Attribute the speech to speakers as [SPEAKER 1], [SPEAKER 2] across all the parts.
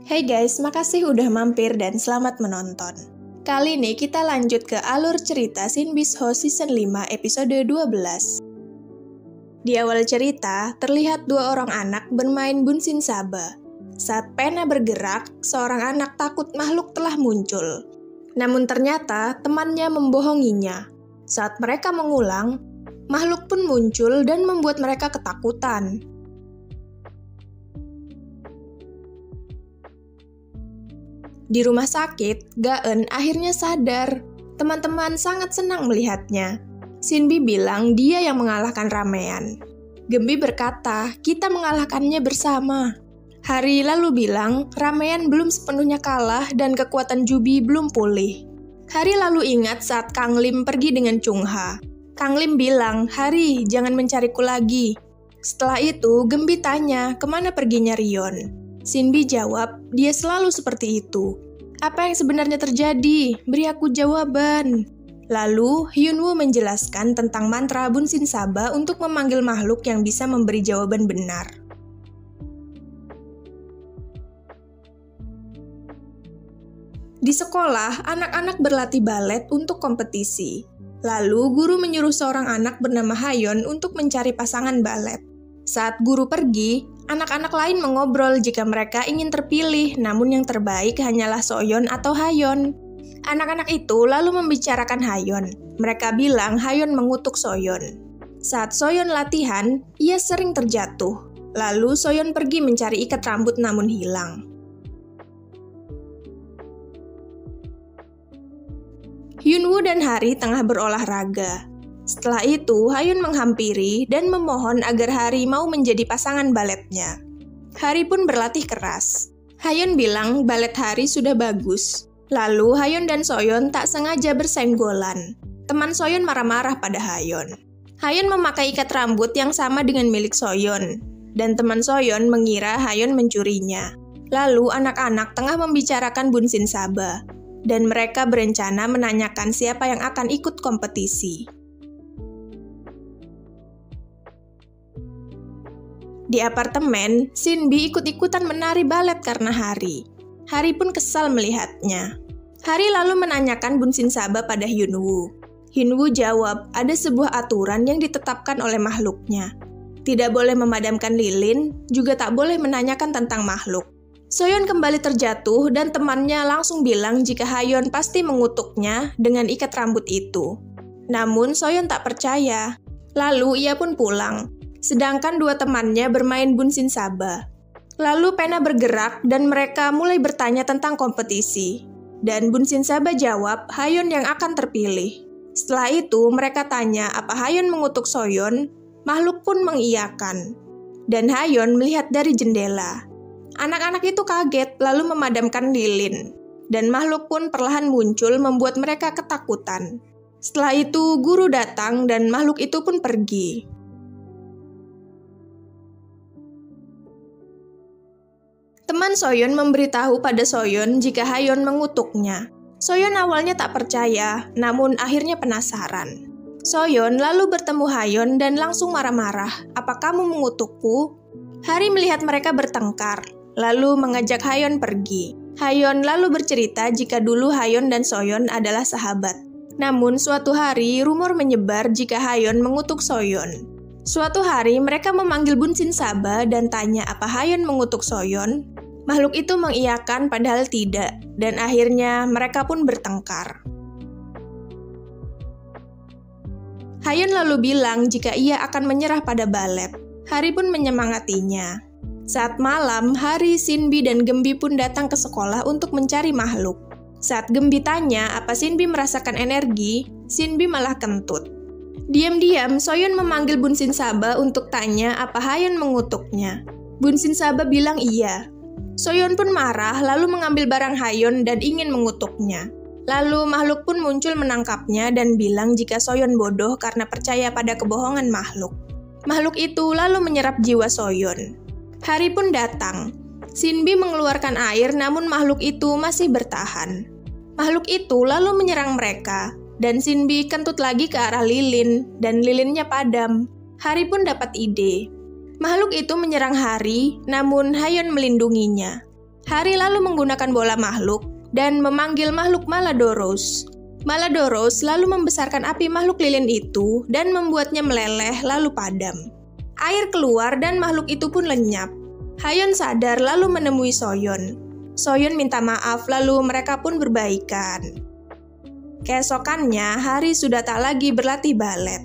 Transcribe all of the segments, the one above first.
[SPEAKER 1] Hey guys, makasih udah mampir dan selamat menonton. Kali ini kita lanjut ke alur cerita Sinbis Ho Season 5 episode 12. Di awal cerita, terlihat dua orang anak bermain bunsin saba. Saat pena bergerak, seorang anak takut makhluk telah muncul. Namun ternyata temannya membohonginya. Saat mereka mengulang, makhluk pun muncul dan membuat mereka ketakutan. Di rumah sakit, Gaen akhirnya sadar. Teman-teman sangat senang melihatnya. Sinbi bilang dia yang mengalahkan ramean. Gembi berkata, kita mengalahkannya bersama. Hari lalu bilang, ramean belum sepenuhnya kalah dan kekuatan Jubi belum pulih. Hari lalu ingat saat Kang Lim pergi dengan Chung Ha. Kang Lim bilang, Hari, jangan mencariku lagi. Setelah itu, Gembi tanya, kemana perginya Rion? Sinbi jawab, dia selalu seperti itu. Apa yang sebenarnya terjadi? Beri aku jawaban. Lalu, Hyunwoo menjelaskan tentang mantra bunsin saba untuk memanggil makhluk yang bisa memberi jawaban benar. Di sekolah, anak-anak berlatih balet untuk kompetisi. Lalu, guru menyuruh seorang anak bernama Hayon untuk mencari pasangan balet. Saat guru pergi, anak-anak lain mengobrol jika mereka ingin terpilih, namun yang terbaik hanyalah Soyeon atau Hayon. Anak-anak itu lalu membicarakan Hayon. Mereka bilang Hayon mengutuk Soyeon. Saat Soyeon latihan, ia sering terjatuh. Lalu Soyeon pergi mencari ikat rambut namun hilang. Hyunwoo dan Hari tengah berolahraga. Setelah itu, Hayon menghampiri dan memohon agar Hari mau menjadi pasangan baletnya. Hari pun berlatih keras. Hayon bilang balet Hari sudah bagus. Lalu, Hayon dan Soyeon tak sengaja bersenggolan. Teman Soyeon marah-marah pada Hayon. Hayon memakai ikat rambut yang sama dengan milik Soyeon. Dan teman Soyeon mengira Hayon mencurinya. Lalu, anak-anak tengah membicarakan bunsin saba. Dan mereka berencana menanyakan siapa yang akan ikut kompetisi. Di apartemen, Sinbi ikut-ikutan menari balet karena Hari. Hari pun kesal melihatnya. Hari lalu menanyakan bunsin saba pada Hyunwoo. Hyunwoo jawab, ada sebuah aturan yang ditetapkan oleh makhluknya. Tidak boleh memadamkan lilin, juga tak boleh menanyakan tentang makhluk. Soyeon kembali terjatuh dan temannya langsung bilang jika Hayon pasti mengutuknya dengan ikat rambut itu. Namun Soyeon tak percaya. Lalu ia pun pulang. Sedangkan dua temannya bermain bunsin saba. Lalu pena bergerak dan mereka mulai bertanya tentang kompetisi. Dan bunsin saba jawab, Hayon yang akan terpilih. Setelah itu mereka tanya apa Hayon mengutuk Soyeon, makhluk pun mengiyakan. Dan Hayon melihat dari jendela. Anak-anak itu kaget lalu memadamkan lilin. Dan makhluk pun perlahan muncul membuat mereka ketakutan. Setelah itu guru datang dan makhluk itu pun pergi. Teman Soyeon memberitahu pada Soyeon jika Hayon mengutuknya. Soyeon awalnya tak percaya, namun akhirnya penasaran. Soyeon lalu bertemu Hayon dan langsung marah-marah. Apa kamu mengutukku? Hari melihat mereka bertengkar, lalu mengajak Hayon pergi. Hayon lalu bercerita jika dulu Hayon dan Soyeon adalah sahabat. Namun suatu hari rumor menyebar jika Hayon mengutuk Soyeon. Suatu hari mereka memanggil bunsin saba dan tanya apa Hayon mengutuk Soyeon. Makhluk itu mengiyakan padahal tidak, dan akhirnya mereka pun bertengkar. Hayon lalu bilang jika ia akan menyerah pada balet. Hari pun menyemangatinya. Saat malam, Hari, Sinbi, dan Gembi pun datang ke sekolah untuk mencari makhluk. Saat Gembi tanya apa Sinbi merasakan energi, Sinbi malah kentut. Diam-diam, Soyeon memanggil bunsin saba untuk tanya apa Hayon mengutuknya. Bunsin saba bilang iya. Soyeon pun marah lalu mengambil barang Hayon dan ingin mengutuknya. Lalu makhluk pun muncul menangkapnya dan bilang jika Soyeon bodoh karena percaya pada kebohongan makhluk. Makhluk itu lalu menyerap jiwa Soyeon. Hari pun datang. Sinbi mengeluarkan air namun makhluk itu masih bertahan. Makhluk itu lalu menyerang mereka. Dan Sinbi kentut lagi ke arah lilin, dan lilinnya padam. Hari pun dapat ide. Makhluk itu menyerang Hari, namun Hayon melindunginya. Hari lalu menggunakan bola makhluk dan memanggil makhluk Maladoros. Maladoros lalu membesarkan api makhluk lilin itu dan membuatnya meleleh lalu padam. Air keluar dan makhluk itu pun lenyap. Hayon sadar lalu menemui Soyeon. Soyeon minta maaf lalu mereka pun berbaikan. Keesokannya, Hari sudah tak lagi berlatih balet.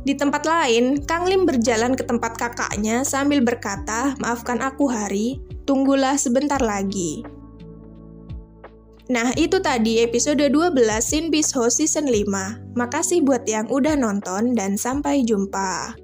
[SPEAKER 1] Di tempat lain, Kang Lim berjalan ke tempat kakaknya sambil berkata, "Maafkan aku, Hari, tunggulah sebentar lagi." Nah, itu tadi episode 12 Sin Beast Host Season 5. Makasih buat yang udah nonton dan sampai jumpa.